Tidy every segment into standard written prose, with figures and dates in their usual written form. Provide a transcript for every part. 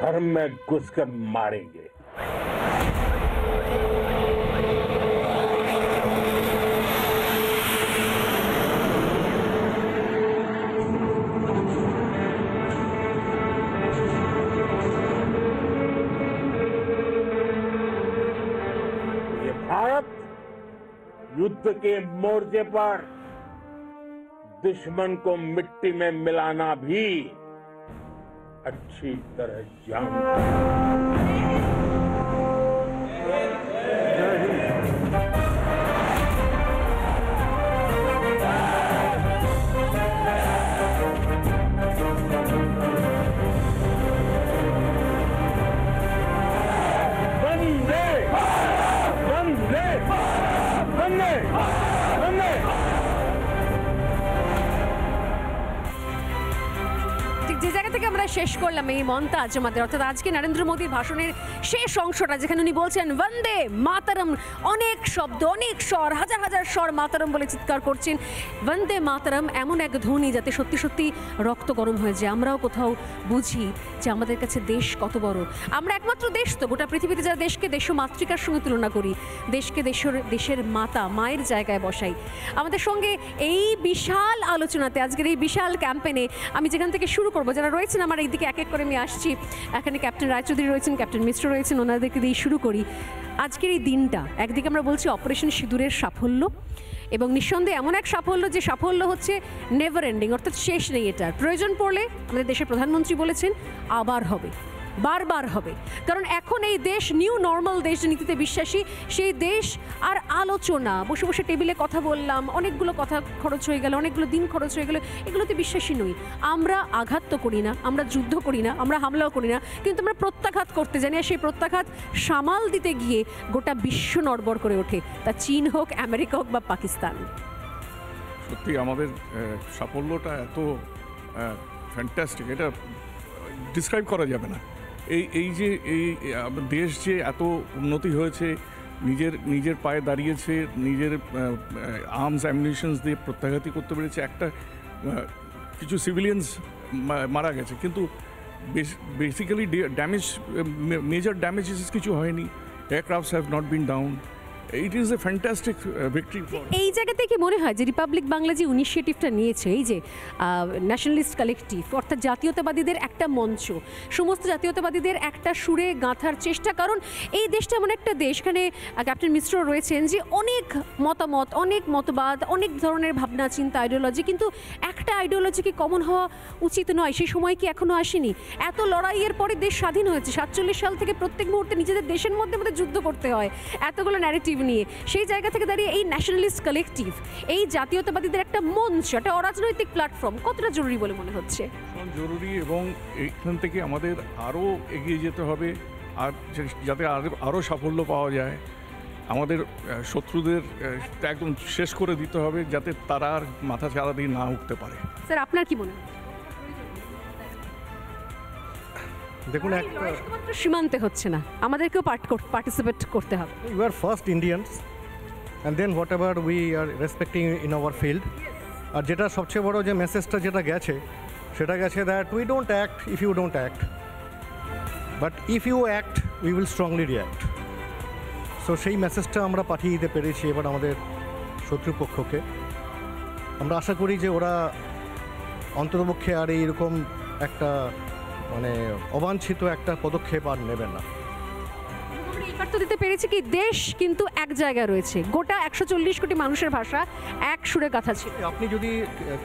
घर में घुसकर मारेंगे। ये भारत युद्ध के मोर्चे पर दुश्मन को मिट्टी में मिलाना भी अच्छी तरह जानता है। वंदे वंदे वंदे वंदे। যে জায়গা থেকে আমরা শেষ করলাম এই মন্তাজ আমাদের, অর্থাৎ আজকে নরেন্দ্র মোদীর ভাষণের শেষ অংশটা যেখানে উনি বলছেন বন্দে মাতরম, অনেক শব্দ, অনেক স্বর, হাজার হাজার স্বর মাতরম বলে চিৎকার করছেন। বন্দে মাতরম এমন এক ধ্বনি যাতে সত্যি সত্যি রক্ত গরম হয়ে যায়। আমরাও কোথাও বুঝি যে আমাদের কাছে দেশ কত বড়। আমরা একমাত্র দেশ তো গোটা পৃথিবীতে যারা দেশকে দেশ মাতৃকার সঙ্গে তুলনা করি, দেশকে দেশের মাতা মায়ের জায়গায় বসাই। আমাদের সঙ্গে এই বিশাল আলোচনাতে, আজকের এই বিশাল ক্যাম্পেনে আমি যেখান থেকে শুরু করবো, যারা রয়েছেন আমার এইদিকে এক এক করে আমি আসছি। এখানে ক্যাপ্টেন রায়চৌধুরী রয়েছেন, ক্যাপ্টেন মিশ্র রয়েছেন, ওনাদেরকে দিয়ে শুরু করি। আজকের এই দিনটা একদিকে আমরা বলছি অপারেশন সিঁদুরের সাফল্য, এবং নিঃসন্দেহে এমন এক সাফল্য যে সাফল্য হচ্ছে নেভার এন্ডিং, অর্থাৎ শেষ নেই এটার। প্রয়োজন পড়লে আমাদের দেশের প্রধানমন্ত্রী বলেছেন আবার হবে, বারবার হবে। কারণ এখন এই দেশ নিউ নর্মাল দেশ নীতিতে বিশ্বাসী, সেই দেশ আর আলোচনা, বসে বসে টেবিলে কথা বললাম, অনেকগুলো কথা খরচ হয়ে গেল, অনেকগুলো দিন খরচ হয়ে গেল, এগুলোতে বিশ্বাসী নই। আমরা আঘাত তো করি না, আমরা যুদ্ধ করি না, আমরা হামলাও করি না, কিন্তু আমরা প্রত্যাঘাত করতে জানি। আর সেই প্রত্যাঘাত সামাল দিতে গিয়ে গোটা বিশ্ব নড়বড় করে ওঠে, তা চীন হোক, আমেরিকা হোক বা পাকিস্তান। সত্যি আমাদের সাফল্যটা এত ফ্যান্টাস্টিক, এটা ডিসক্রাইব করা যাবে না। এই যে দেশ যে এত উন্নতি হয়েছে, নিজের পায়ে দাঁড়িয়েছে, নিজের আর্মস অ্যামিউনিশনস দিয়ে প্রত্যাঘাতী করতে পেরেছে। একটা কিছু সিভিলিয়ানস মারা গেছে, কিন্তু বেসিক্যালি ড্যামেজ, মেজর ড্যামেজেস কিছু হয়নি। Aircrafts have not been down. It is a fantastic victory. এই জায়গাতে কি মনে হয় যে রিপাবলিক বাংলা যে ইনিশিয়েটিভটা নিয়েছে, এই যে ন্যাশনালিস্ট কালেকটিভ, অর্থাৎ জাতীয়তাবাদীদের একটা মঞ্চ, সমস্ত জাতীয়তাবাদীদের একটা সুরে গাঁথার চেষ্টা। কারণ এই দেশটা এমন একটা দেশ, এখানে ক্যাপ্টেন মিশ্র রয়েছেন, যে অনেক মতামত, অনেক মতবাদ, অনেক ধরনের ভাবনা চিন্তা, আইডিওলজি, কিন্তু একটা আইডিওলজি কি কমন হওয়া উচিত নয়? সেই সময় কি এখনও আসেনি? এত লড়াইয়ের পরে দেশ স্বাধীন হয়েছে, 47 সাল থেকে প্রত্যেক মুহূর্তে নিজেদের দেশের মধ্যে মধ্যে যুদ্ধ করতে হয় এতগুলো ন্যারেটিভ নিয়ে। সেই জায়গা থেকে দাঁড়িয়ে এই ন্যাশনালিস্ট কালেকটিভ, এই জাতীয়তাবাদীদের একটা মঞ্চ, একটা অরাজনৈতিক প্ল্যাটফর্ম কতটা জরুরি বলে মনে হচ্ছে? জরুরি, এবং এখান থেকে আমাদের আরও এগিয়ে যেতে হবে, আর যাতে আরও সাফল্য পাওয়া যায়। আমাদের শত্রুদের একদম শেষ করে দিতে হবে, যাতে তারা আর মাথা চারা দিয়ে না উঠতে পারে। স্যার, আপনার কি মনে হয়? দেখুন, একটা সীমান্তে হচ্ছে না, আমাদেরকেও পার্টিসিপেট করতে হবে। You are first Indians and then whatever we are respecting in our field. আর যেটা সবচেয়ে বড় যে মেসেজটা যেটা গেছে, সেটা গেছে that we don't act if you don't act, but if you act we will strongly react. So সেই মেসেজটা আমরা পাঠিয়ে দিতে পেরেছি এবার আমাদের শত্রুপক্ষকে। আমরা আশা করি যে ওরা অন্ততপক্ষে আর এইরকম একটা মানে অবাঞ্ছিত একটা পদক্ষেপ আর নেবে না। এবার তো দিতে পেরেছি কি দেশ কিন্তু এক জায়গায় রয়েছে, গোটা 140 কোটি মানুষের ভাষা এক সুরে গাথা ছিল। আপনি যদি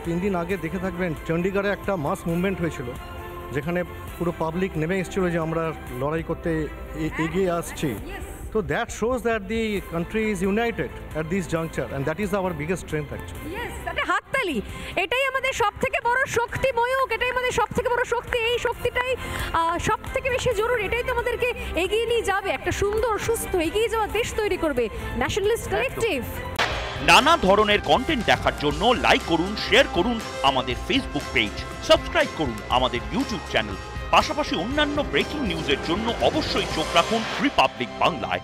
3 দিন আগে দেখে থাকবেন, চণ্ডীগড়ে একটা মাস মুভমেন্ট হয়েছিল, যেখানে পুরো পাবলিক নেমে এসেছিল যে আমরা লড়াই করতে এগিয়ে আসছি। So that shows that the country is united at this juncture, and that is our biggest strength actually. Yes, এটা হাততালি, এটাই আমাদের সবথেকে বড় শক্তি ময়ূক, এটাই আমাদের সবথেকে বড় শক্তি। এই শক্তিটাই সবথেকে বেশি জরুরি, এটাই তো আমাদেরকে এগিয়ে নিয়ে যাবে, একটা সুন্দর সুস্থ এগিয়ে যাওয়া দেশ তৈরি করবে। Nationalist collective. নানা ধরনের কন্টেন্ট দেখার জন্য লাইক করুন, শেয়ার করুন আমাদের ফেসবুক পেজ, সাবস্ক্রাইব করুন আমাদের ইউটিউব চ্যানেল। পাশাপাশি অন্যান্য ব্রেকিং নিউজের জন্য অবশ্যই চোখ রাখুন রিপাবলিক বাংলায়।